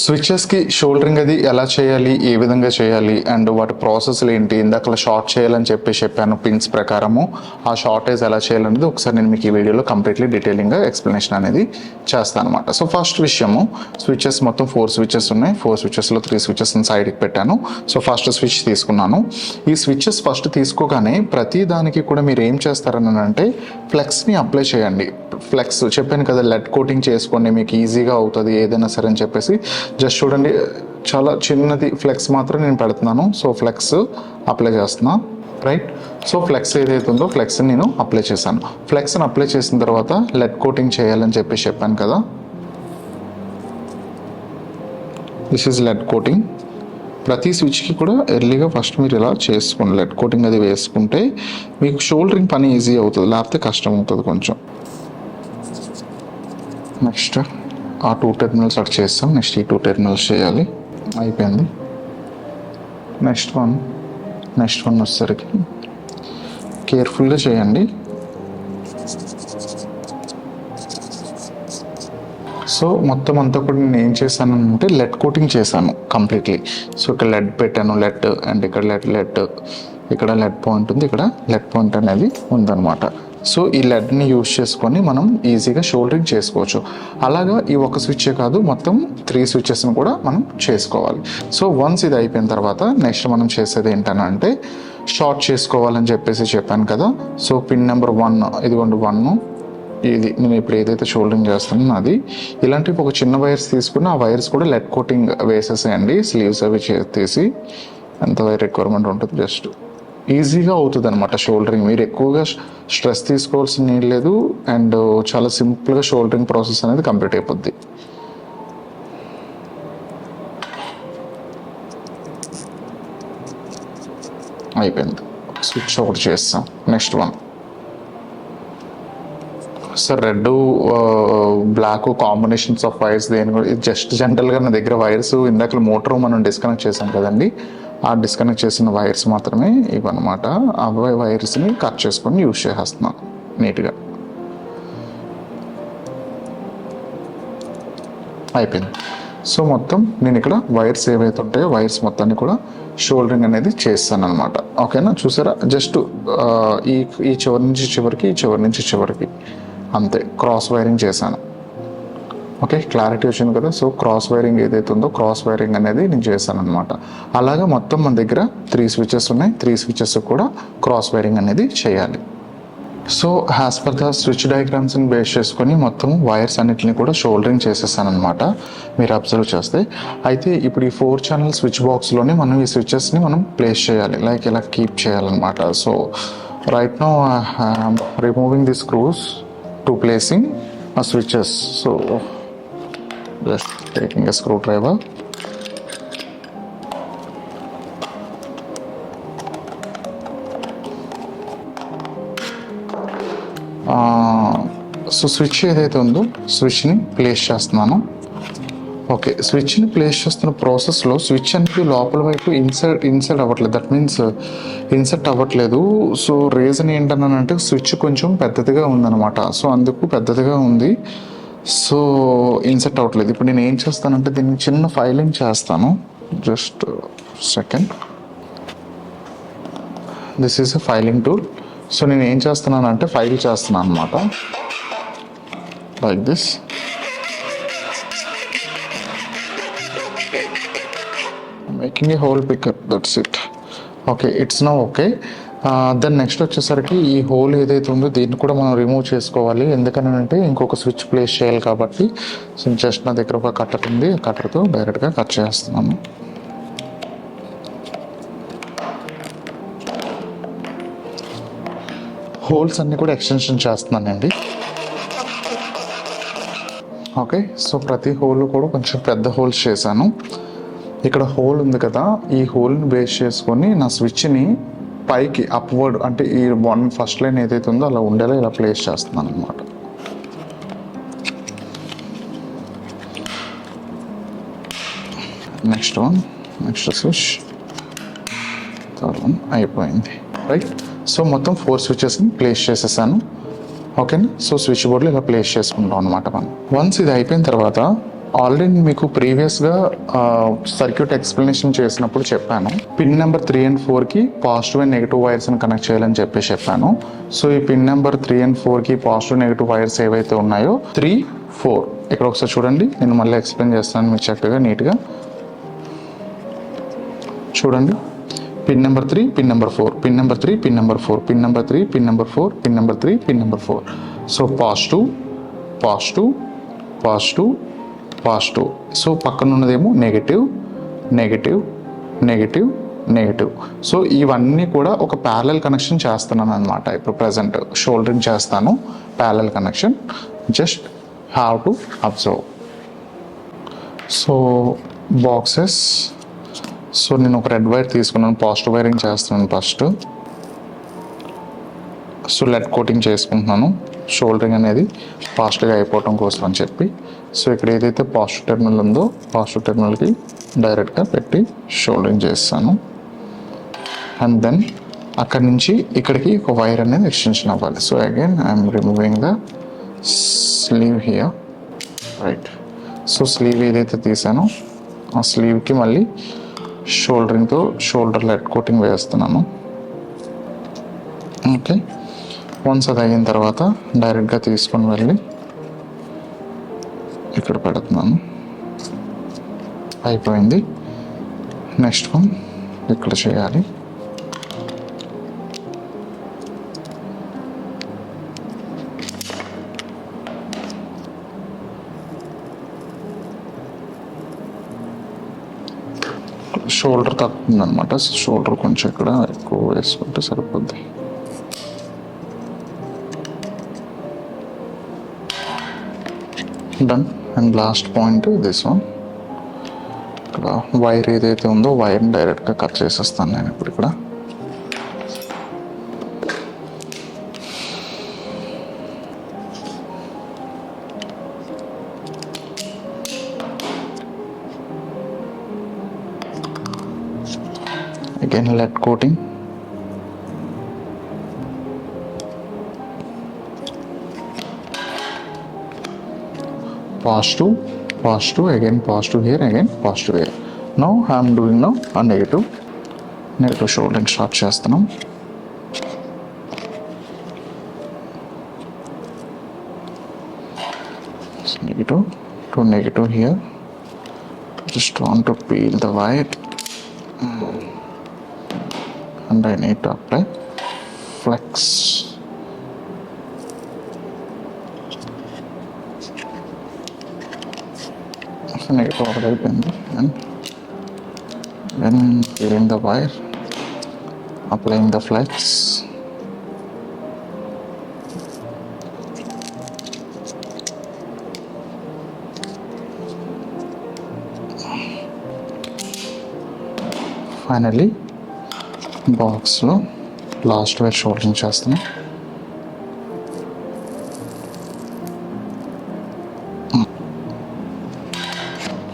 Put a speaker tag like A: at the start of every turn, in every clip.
A: స్విచెస్కి soldering అది ఎలా చేయాలి, ఏ విధంగా చేయాలి అండ్ వాటి ప్రాసెస్లు ఏంటి, ఇందాక షార్ట్ చేయాలని చెప్పాను పిన్స్ ప్రకారము. ఆ షార్టేజ్ ఎలా చేయాలనేది ఒకసారి నేను మీకు ఈ వీడియోలో కంప్లీట్లీ డీటెయిలింగ్గా ఎక్స్ప్లెనేషన్ అనేది చేస్తాను అనమాట. సో ఫస్ట్ విషయము, స్విచెస్ మొత్తం 4 స్విచెస్ ఉన్నాయి. 4 స్విచెస్లో 3 స్విచెస్ సైడ్కి పెట్టాను. సో ఫస్ట్ స్విచ్ తీసుకున్నాను. ఈ స్విచెస్ ఫస్ట్ తీసుకోగానే ప్రతి దానికి కూడా మీరు ఏం చేస్తారని అంటే ఫ్లెక్స్ని అప్లై చేయండి. ఫ్లెక్స్ చెప్పాను కదా, లెడ్ కోటింగ్ చేసుకోండి, మీకు ఈజీగా అవుతుంది ఏదైనా సరే అని చెప్పేసి. జస్ట్ చూడండి, చాలా చిన్నది ఫ్లెక్స్ మాత్రం నేను పెడుతున్నాను. సో ఫ్లెక్స్ అప్లై చేస్తున్నా, రైట్. సో ఫ్లెక్స్ ఏదైతే ఉందో ఫ్లెక్స్ని నేను అప్లై చేశాను. ఫ్లెక్స్ని అప్లై చేసిన తర్వాత లెడ్ కోటింగ్ చేయాలని చెప్పాను కదా. This is led coating. ప్రతి స్విచ్కి కూడా ఎర్లీగా ఫస్ట్ మీరు ఇలా చేసుకోండి, లెడ్ కోటింగ్ అది వేసుకుంటే మీకు షోల్డరింగ్ పని ఈజీ అవుతుంది, లేకపోతే కష్టం అవుతుంది కొంచెం. నెక్స్ట్ ఆ 2 టెర్మినల్స్ అటు చేస్తాం. నెక్స్ట్ ఈ 2 టెర్మినల్స్ చేయాలి, అయిపోయింది. నెక్స్ట్ వన్ వచ్చేసరికి కేర్ఫుల్గా చేయండి. సో మొత్తం అంతా కూడా నేను ఏం చేశానంటే లెడ్ కోటింగ్ చేశాను కంప్లీట్లీ. సో ఇక్కడ లెడ్ పెట్టాను, లెడ్ అండ్ ఇక్కడ లెడ్ ఇక్కడ లెడ్ పాయింట్ ఉంది, ఇక్కడ లెడ్ పాయింట్ అనేది ఉందన్నమాట. సో ఈ లెడ్ని యూజ్ చేసుకొని మనం ఈజీగా షోల్డరింగ్ చేసుకోవచ్చు. అలాగా ఈ ఒక స్విచ్చే కాదు, మొత్తం 3 స్విచెస్ని కూడా మనం చేసుకోవాలి. సో వన్స్ ఇది అయిపోయిన తర్వాత నెక్స్ట్ మనం చేసేది ఏంటనంటే షార్ట్ చేసుకోవాలని చెప్పాను కదా. సో పిన్ నెంబర్ 1, ఇదిగోండి 1, ఇది నేను ఇప్పుడు ఏదైతే షోల్డరింగ్ చేస్తున్నానో అది. ఇలాంటివి ఒక చిన్న వైర్స్ తీసుకుని ఆ వైర్స్ కూడా లెడ్ కోటింగ్ వేసేసేయండి. స్లీవ్స్ అవి తీసి ఎంత వైర్ రిక్వైర్మెంట్ ఉంటుంది జస్ట్ ఈజీగా అవుతుంది అనమాట షోల్డరింగ్. మీరు ఎక్కువగా స్ట్రెస్ తీసుకోవాల్సిన నీడ్ లేదు అండ్ చాలా సింపుల్గా షోల్డరింగ్ ప్రాసెస్ అనేది కంప్లీట్ అయిపోద్ది. అయిపోయింది. స్విచ్ ఒకటి చేస్తాం. Next one sir, red black combinations of wires దేని కూడా జస్ట్ జనరల్గా నా దగ్గర వైర్స్ ఇందాక మోటార్ మనం డిస్కనెక్ట్ చేసాం కదండి, ఆ డిస్కనెక్ట్ చేసిన వైర్స్ మాత్రమే ఇవన్నమాట. ఆ వైర్స్ని కట్ చేసుకొని యూజ్ చేసేస్తున్నాను నీట్గా. అయిపోయింది. సో మొత్తం నేను ఇక్కడ వైర్స్ ఏవైతే ఉంటాయో వైర్స్ మొత్తాన్ని కూడా షోల్డరింగ్ అనేది చేస్తాను అనమాట. ఓకేనా, చూసారా, జస్ట్ ఈ చివరి నుంచి చివరికి, ఈ చివరి నుంచి చివరికి అంతే క్రాస్ వైరింగ్ చేశాను. ఓకే, క్లారిటీ వచ్చింది కదా. సో క్రాస్ వైరింగ్ ఏదైతే ఉందో క్రాస్ వైరింగ్ అనేది నేను చేశాను అనమాట. అలాగా మొత్తం మన దగ్గర 3 స్విచెస్ ఉన్నాయి. 3 స్విచెస్ కూడా క్రాస్ వైరింగ్ అనేది చేయాలి. So as per the switch డయాగ్రామ్స్ని బేస్ చేసుకొని మొత్తం వైర్స్ అన్నిటిని కూడా షోల్డరింగ్ చేసేసాను అనమాట, మీరు అబ్జర్వ్ చేస్తే. అయితే ఇప్పుడు ఈ 4 ఛానల్ స్విచ్ బాక్స్లోనే మనం ఈ స్విచెస్ని మనం ప్లేస్ చేయాలి, లైక్ ఇలా కీప్ చేయాలన్నమాట. So right now removing the screws to placing switches. So just taking a screwdriver. So switch ఏదైతే ఉందో స్విచ్ని ప్లేస్ చేస్తున్నాను. ఓకే, స్విచ్ని ప్లేస్ చేస్తున్న ప్రాసెస్లో స్విచ్ అనేది లోపల వైపు ఇన్సర్ట్ అవ్వట్లేదు, దట్ మీన్స్ ఇన్సర్ట్ అవ్వట్లేదు. సో రీజన్ ఏంటనంటే స్విచ్ కొంచెం పెద్దదిగా ఉందన్నమాట. సో అందుకు పెద్దదిగా ఉంది, సో ఇన్సర్ట్ అవ్వట్లేదు. ఇప్పుడు నేను ఏం చేస్తానంటే దీన్ని చిన్న ఫైలింగ్ చేస్తాను. Just second, this is a filing tool. So నేను ఏం చేస్తున్నానంటే ఫైల్ చేస్తున్నాను అనమాట, like this. Making a hole picker, that's it. Okay, it's now okay. Then next వచ్చేసరికి ఈ హోల్ ఏదైతే ఉందో దీన్ని కూడా మనం రిమూవ్ చేసుకోవాలి. ఎందుకనంటే ఇంకొక స్విచ్ ప్లేస్ చేయాలి కాబట్టి. సో జస్ట్ నా దగ్గర ఒక కట్టర్ ఉంది, ఆ కట్టర్తో డైరెక్ట్గా కట్ చేస్తున్నాను. హోల్స్ అన్నీ కూడా ఎక్స్టెన్షన్ చేస్తున్నానండి. ఓకే, సో ప్రతి హోల్ కూడా కొంచెం పెద్ద హోల్స్ చేశాను. ఇక్కడ హోల్ ఉంది కదా, ఈ హోల్ని బేస్ చేసుకొని నా స్విచ్ని పైకి అప్వర్డ్ అంటే ఈ ఫస్ట్ లైన్ ఏదైతే ఉందో అలా ఉండేలా ఇలా ప్లేస్ చేస్తున్నాను అనమాట. నెక్స్ట్ స్విచ్, థర్డ్ వన్ అయిపోయింది, రైట్. సో మొత్తం 4 స్విచెస్ని ప్లేస్ చేసేసాను. ఓకేనా, సో స్విచ్ బోర్డులో ఇలా ప్లేస్ చేసుకుంటాం అనమాట మనం. వన్స్ ఇది అయిపోయిన తర్వాత ఆల్రెడీ మీకు ప్రీవియస్గా సర్క్యూట్ ఎక్స్ప్లెనేషన్ చేసినప్పుడు చెప్పాను, పిన్ నెంబర్ 3 and 4కి పాజిటివ్ అండ్ నెగిటివ్ వైర్స్ని కనెక్ట్ చేయాలని చెప్పాను. సో ఈ పిన్ నెంబర్ 3 and 4కి పాజిటివ్ నెగిటివ్ వైర్స్ ఏవైతే ఉన్నాయో 3, 4 ఇక్కడ ఒకసారి చూడండి, నేను మళ్ళీ ఎక్స్ప్లెయిన్ చేస్తాను మీకు చక్కగా నీట్గా చూడండి. Pin number 3, pin number 4, pin number 3, pin number 4, pin number 3, pin number 4, pin number 3, pin number 4. So positive positive positive positive. So పక్కన ఉన్నదేమో negative negative negative negative. So ఇవన్నీ కూడా ఒక ప్యారలల్ కనెక్షన్ చేస్తున్నాను అనమాట. ఇప్పుడు ప్రజెంట్ షోల్డరింగ్ చేస్తాను, parallel connection. Just have to observe. So boxes, so నేను ఒక రెడ్ వైర్ తీసుకున్నాను, పాజిటివ్ వైరింగ్ చేస్తున్నాను ఫస్ట్. సో లెడ్ కోటింగ్ చేసుకుంటున్నాను, షోల్డరింగ్ అనేది ఫాస్ట్గా అయిపోవటం కోసం అని చెప్పి. సో ఇక్కడ ఏదైతే పాజిటివ్ టెర్మినల్ ఉందో పాజిటివ్ టెర్మినల్కి డైరెక్ట్గా పెట్టి షోల్డరింగ్ చేస్తాను. అండ్ దెన్ అక్కడి నుంచి ఇక్కడికి ఒక వైర్ అనేది ఎక్స్టెన్షన్ అవ్వాలి. So again I'm removing the slew here, right. So slew ఏదైతే తీసానో ఆ స్లీవ్కి మళ్ళీ షోల్డరింగ్తో షోల్డర్ లెడ్ కోటింగ్ వేస్తున్నాను. ఓకే, వన్స్ అది అయిన తర్వాత డైరెక్ట్గా తీసుకొని వెళ్ళి ఇక్కడ పెడుతున్నాను. అయిపోయింది. నెక్స్ట్ వన్ ఇక్కడ చేయాలి. షోల్డర్ తగ్గుతుంది అనమాట. షోల్డర్ కొంచెం ఇక్కడ ఎక్కువ వేసుకుంటే సరిపోద్ది. Done. And last point this one. ఇక్కడ వైర్ ఏదైతే ఉందో వైర్ని డైరెక్ట్గా కట్ చేసేస్తాను నేను ఇప్పుడు ఇక్కడ. Again lead coating. Positive, positive, again positive here, again positive here. Now I am doing now a negative. Negative shouldering start చేస్తున్నాం. Negative to negative here. Just want to peel the wire. And I need to apply flex. So negative అయిపోయింది. And then peeling the wire, applying the flex. Finally బాక్స్లో last wire soldering చేస్తున్నాం.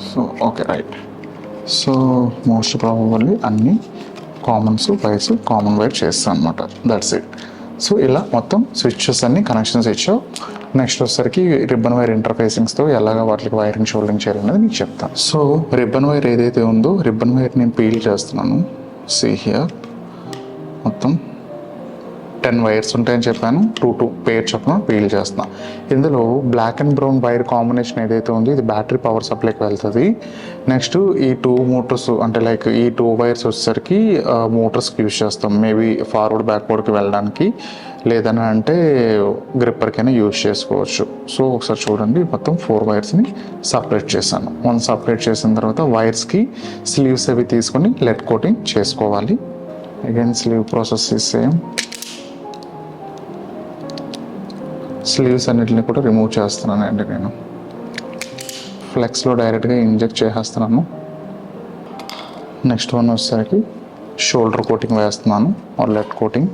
A: So okay, right. So most probably అన్ని commons wires common wire చేస్తాను అనమాట. That's it. So ఇలా మొత్తం switches అన్ని connections ఇచ్చావు. నెక్స్ట్ వచ్చేసరికి రిబ్బన్ వైర్ ఇంటర్ఫేసింగ్స్తో ఎలాగ వాటికి వైరింగ్ షోల్డరింగ్ చేయాలనేది మీకు చెప్తాను. సో రిబ్బన్ వైర్ ఏదైతే ఉందో రిబ్బన్ వైర్ నేను పీల్ చేస్తున్నాను. సీ హియర్ మొత్తం 10 వైర్స్ ఉంటాయని చెప్పాను. 2 పేర్ చొప్పున పీల్ చేస్తున్నా. ఇందులో black and brown wire combination ఏదైతే ఉందో ఇది బ్యాటరీ పవర్ సప్లైకి వెళ్తుంది. నెక్స్ట్ ఈ 2 మోటార్స్ అంటే లైక్ ఈ 2 వైర్స్ వచ్చేసరికి మోటార్స్కి యూజ్ చేస్తాం. మేబీ ఫార్వర్డ్ బ్యాక్వర్డ్కి వెళ్ళడానికి, లేదని అంటే గ్రిప్పర్కైనా యూజ్ చేసుకోవచ్చు. సో ఒకసారి చూడండి, మొత్తం 4 వైర్స్ని సపరేట్ చేశాను. సపరేట్ చేసిన తర్వాత వైర్స్కి స్లీవ్స్ అవి తీసుకొని లెడ్ కోటింగ్ చేసుకోవాలి. అగైన్ స్లీవ్ ప్రాసెస్ ఈ సేమ్. స్లీవ్స్ అన్నిటిని కూడా రిమూవ్ చేస్తున్నానండి నేను. ఫ్లెక్స్లో డైరెక్ట్గా ఇంజెక్ట్ చేసేస్తున్నాను. నెక్స్ట్ వన్ వచ్చేసరికి షోల్డర్ కోటింగ్ వేస్తున్నాను, or lead coating.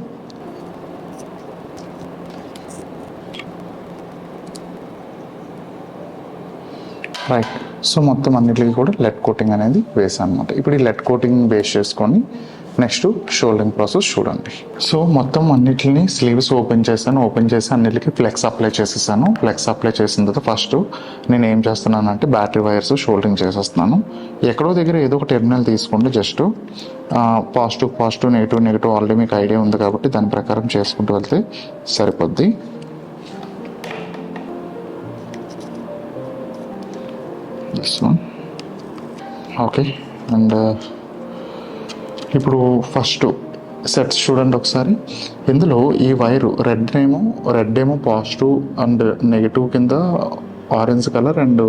A: Right. So మొత్తం అన్నిటికీ కూడా లెడ్ కోటింగ్ అనేది వేసాను అనమాట. ఇప్పుడు ఈ లెడ్ కోటింగ్ బేస్ చేసుకొని నెక్స్ట్ షోల్డరింగ్ ప్రాసెస్ చూడండి. సో మొత్తం అన్నిటిని స్లీవ్స్ ఓపెన్ చేశాను. ఓపెన్ చేసి అన్నిటికీ ఫ్లెక్స్ అప్లై చేసేసాను. ఫ్లెక్స్ అప్లై చేసిన తర్వాత ఫస్ట్ నేను ఏం చేస్తున్నానంటే బ్యాటరీ వైర్స్ షోల్డరింగ్ చేసేస్తున్నాను. ఎక్కడో దగ్గర ఏదో ఒక టెర్మినల్ తీసుకోండి. జస్ట్ పాజిటివ్ నెగిటివ్ ఆల్రెడీ మీకు ఐడియా ఉంది కాబట్టి దాని ప్రకారం చేసుకుంటూ వెళ్తే సరిపోద్ది. This one okay. అండ్ ఇప్పుడు ఫస్ట్ సెట్స్ చూడండి ఒకసారి. ఇందులో ఈ వైరు రెడ్ ఏమో పాజిటివ్ అండ్ నెగిటివ్ కింద ఆరెంజ్ కలర్, అండ్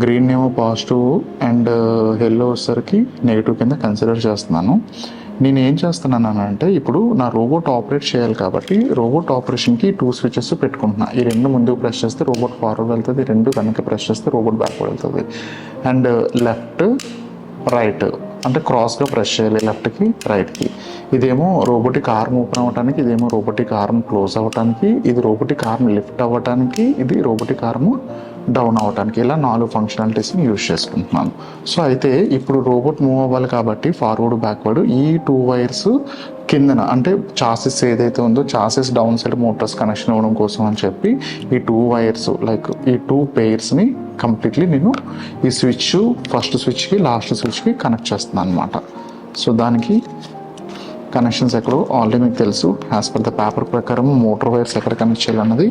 A: గ్రీన్ ఏమో పాజిటివ్ అండ్ ఎల్లో వచ్చేసరికి నెగిటివ్ కింద కన్సిడర్ చేస్తున్నాను. నేను ఏం చేస్తున్నాను అంటే ఇప్పుడు నా రోబోట్ ఆపరేట్ చేయాలి కాబట్టి రోబోట్ ఆపరేషన్కి 2 స్విచెస్ పెట్టుకుంటున్నా. ఈ 2 ముందుకు ప్రెస్ చేస్తే రోబోట్ ఫార్వర్డ్ వెళ్తుంది, 2 వెనక్కి ప్రెస్ చేస్తే రోబోట్ బ్యాక్వర్డ్ వెళ్తుంది. అండ్ లెఫ్ట్ రైట్ అంటే క్రాస్గా ప్రెస్ చేయాలి, లెఫ్ట్కి రైట్కి. ఇదేమో రోబోటిక్ ఆర్మ్ ఓపెన్ అవ్వడానికి, ఇదేమో రోబోటిక్ ఆర్మ్ క్లోజ్ అవ్వడానికి, ఇది రోబోటిక్ ఆర్మ్ లిఫ్ట్ అవ్వడానికి, ఇది రోబోటిక్ ఆర్మ్ డౌన్ అవ్వడానికి. ఇలా 4 ఫంక్షనాలిటీస్ని యూజ్ చేసుకుంటున్నాను. సో అయితే ఇప్పుడు రోబోట్ మూవ్ అవ్వాలి కాబట్టి ఫార్వర్డ్ బ్యాక్వర్డ్ ఈ 2 వైర్స్ కిందన అంటే చాసిస్ ఏదైతే ఉందో chassis down side Motors connection అవ్వడం కోసం అని చెప్పి ఈ 2 వైర్స్ లైక్ ఈ 2 పెయిర్స్ని కంప్లీట్లీ నేను ఈ స్విచ్ ఫస్ట్ స్విచ్కి లాస్ట్ స్విచ్కి కనెక్ట్ చేస్తున్నాను అనమాట. సో దానికి కనెక్షన్స్ ఎక్కడో ఆల్రెడీ మీకు తెలుసు. యాజ్ పర్ ద పేపర్ ప్రకారం మోటార్ వైర్స్ ఎక్కడ కనెక్ట్ చేయాలన్నది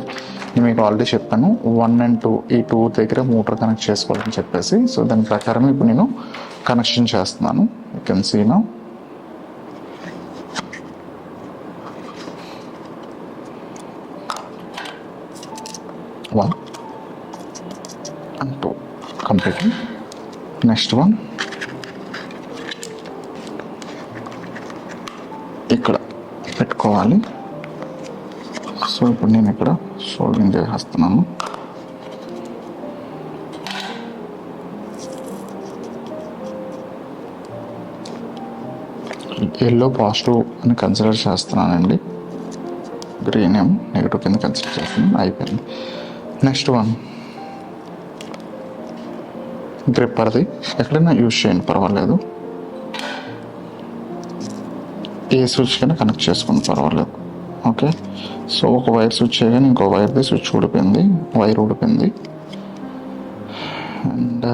A: నేను మీకు ఆల్రెడీ చెప్పాను. 1 and 2 ఈ 2 దగ్గర మోటార్ కనెక్ట్ చేసుకోవాలని చెప్పేసి. సో దాని ప్రకారం ఇప్పుడు నేను కనెక్షన్ చేస్తున్నాను. You can see now. 1 and 2 completely. Next one ఇక్కడ పెట్టుకోవాలి. సో ఇప్పుడు నేను ఇక్కడ సోల్డింగ్ చేస్తున్నాను. ఎల్లో పాజిటివ్ అని కన్సిడర్ చేస్తున్నానండి, గ్రీన్ ఏమో నెగిటివ్ కింద కన్సిడర్ చేస్తున్నాను. అయిపోయింది. నెక్స్ట్ వన్ గ్రిప్పర్ది ఎక్కడైనా యూజ్ చేయండి, పర్వాలేదు. ఏ స్విచ్ కన్నా కనెక్ట్ చేసుకుని పర్వాలేదు. ఓకే. సో ఒక వైర్ స్విచ్ చేయగానే ఇంకో వైర్ది స్విచ్ ఊడిపోయింది, వైర్ ఊడిపోయింది. And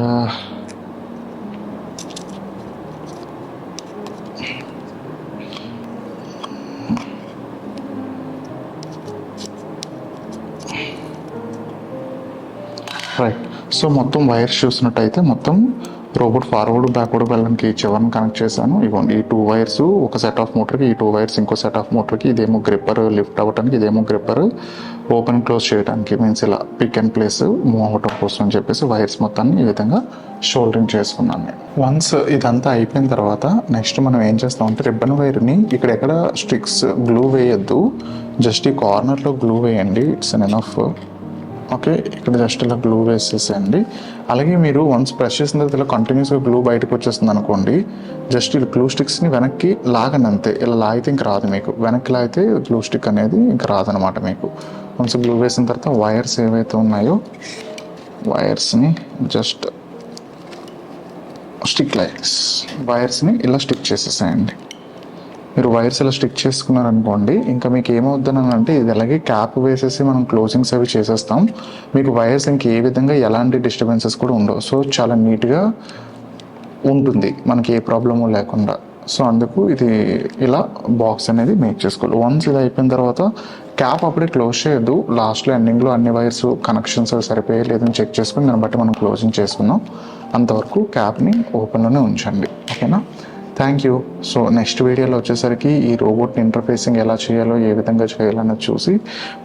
A: right. సో మొత్తం వైర్స్ చూసినట్టయితే మొత్తం రోబోట్ ఫార్వర్డ్ బ్యాక్వర్డ్ వెళ్ళడానికి చివరిని కనెక్ట్ చేశాను. ఇవ్వండి ఈ 2 వైర్స్ ఒక సెట్ ఆఫ్ మోటర్కి, ఈ 2 వైర్స్ ఇంకో సెట్ ఆఫ్ మోటర్కి. ఇదేమో గ్రిప్పర్ లిఫ్ట్ అవ్వడానికి, ఇదేమో గ్రిప్పర్ ఓపెన్ క్లోజ్ చేయడానికి, మీన్స్ ఇలా పిక్ అండ్ ప్లేస్ మూవ్ అవ్వటం కోసం అని చెప్పేసి వైర్స్ మొత్తాన్ని ఈ విధంగా షోల్డరింగ్ చేసుకున్నాను నేను. వన్స్ ఇదంతా అయిపోయిన తర్వాత నెక్స్ట్ మనం ఏం చేస్తామంటే రిబ్బన్ వైర్ని ఇక్కడ ఎక్కడ స్టిక్స్ గ్లూ వేయద్దు, జస్ట్ ఈ కార్నర్లో గ్లూ వేయండి. It's an enough. ఓకే. ఇక్కడ జస్ట్ ఇలా గ్లూ వేసేసేయండి. అలాగే మీరు వన్స్ ప్రెస్ చేసిన తర్వాత ఇలా కంటిన్యూస్గా గ్లూ బయటకు వచ్చేస్తుంది అనుకోండి, జస్ట్ ఈ గ్లూ స్టిక్స్ని వెనక్కి లాగండి అంతే. ఇలా లాగితే ఇంక రాదు మీకు, వెనక్కి లాగితే గ్లూ స్టిక్ అనేది ఇంక రాదనమాట మీకు. వన్స్ గ్లూ వేసిన తర్వాత వైర్స్ ఏవైతే ఉన్నాయో వైర్స్ని జస్ట్ స్టిక్ లైక్స్ వైర్స్ని ఇలా స్టిక్ చేసేసేయండి. మీరు వైర్స్ ఇలా స్టిక్ చేసుకున్నారనుకోండి, ఇంకా మీకు ఏమవుతుందని అంటే ఇది అలాగే క్యాప్ వేసేసి మనం క్లోజింగ్స్ అవి చేసేస్తాం. మీకు వైర్స్ ఇంక ఏ విధంగా ఎలాంటి డిస్టర్బెన్సెస్ కూడా ఉండవు. సో చాలా నీట్గా ఉంటుంది, మనకి ఏ ప్రాబ్లము లేకుండా. సో అందుకు ఇది ఇలా బాక్స్ అనేది మేక్ చేసుకోవాలి. వన్స్ ఇది అయిపోయిన తర్వాత క్యాప్ అప్పుడే క్లోజ్ చేయొద్దు. లాస్ట్లో ఎండింగ్లో అన్ని వైర్స్ కనెక్షన్స్ అవి సరిపోయే లేదని చెక్ చేసుకుని దాన్ని బట్టి మనం క్లోజింగ్ చేసుకుందాం. అంతవరకు క్యాప్ని ఓపెన్లోనే ఉంచండి. ఓకేనా? Thank you. సో నెక్స్ట్ వీడియోలో వచ్చేసరికి ఈ రోబోట్ని ఇంటర్ఫేసింగ్ ఎలా చేయాలో, ఏ విధంగా చేయాలన్నది చూసి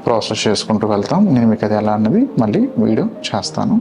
A: ప్రాసెస్ చేసుకుంటూ వెళ్తాం. నేను మీకు అది ఎలా అన్నది మళ్ళీ వీడియో చేస్తాను.